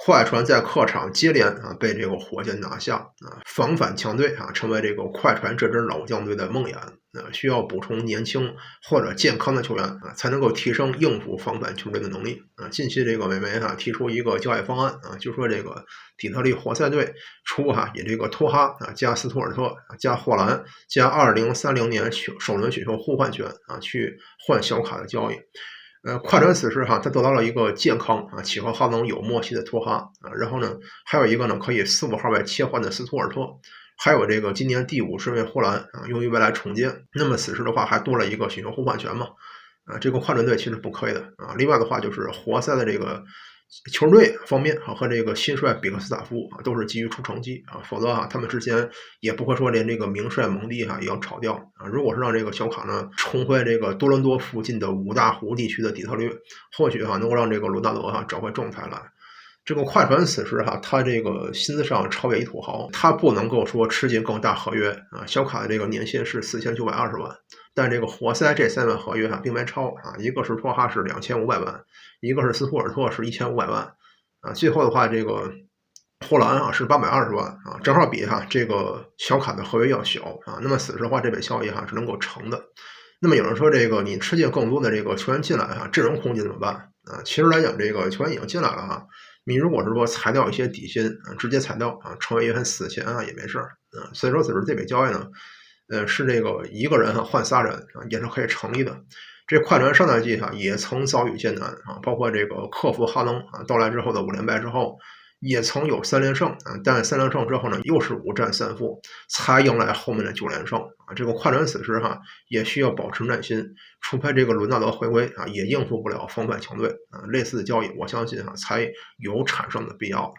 快船在客场接连被这个火箭拿下防反强队成为这个快船这支老将队的梦魇需要补充年轻或者健康的球员才能够提升应付防反球队的能力近期这个美媒提出一个交易方案就说这个底特律活塞队出以这个托哈加斯图尔特加霍兰加2030年首轮选秀互换权去换小卡的交易。快船此时他得到了一个健康契合哈登有默契的托哈然后呢还有一个呢可以4、5号位切换的斯图尔特，还有这个今年第50位霍兰用于未来重建。那么此时的话还多了一个选秀互换权嘛这个快船队其实不亏的另外的话就是活塞的这个球队方面和这个新帅比克斯塔夫都是急于出成绩否则他们之间也不会说连这个名帅蒙蒂也要炒掉如果是让这个小卡呢重回这个多伦多附近的五大湖地区的底特律，或许能够让这个罗纳德找回状态来。这个快船此时他这个薪资上超越一土豪，他不能够说吃进更大合约小卡的这个年薪是4920万，但这个活塞这3份合约并没超一个是托哈是2500万，一个是斯图尔特是1500万最后的话这个霍兰是820万正好比这个小卡的合约要小那么此时的话这笔交易是能够成的。那么有人说这个你吃进更多的这个球员进来阵容空间怎么办其实来讲这个球员已经进来了你如果是说裁掉一些底薪直接裁掉成为一份死钱也没事所以说此时这笔交易呢是这个一个人换3人也是可以成立的。这快船上赛季也曾遭遇艰难包括这个克服哈登到来之后的5连败之后，也曾有3连胜但3连胜之后呢又是5战3负，才迎来后面的9连胜这个快船此时也需要保持耐心，除非这个伦纳德回归也应付不了防反强队类似的交易我相信才有产生的必要。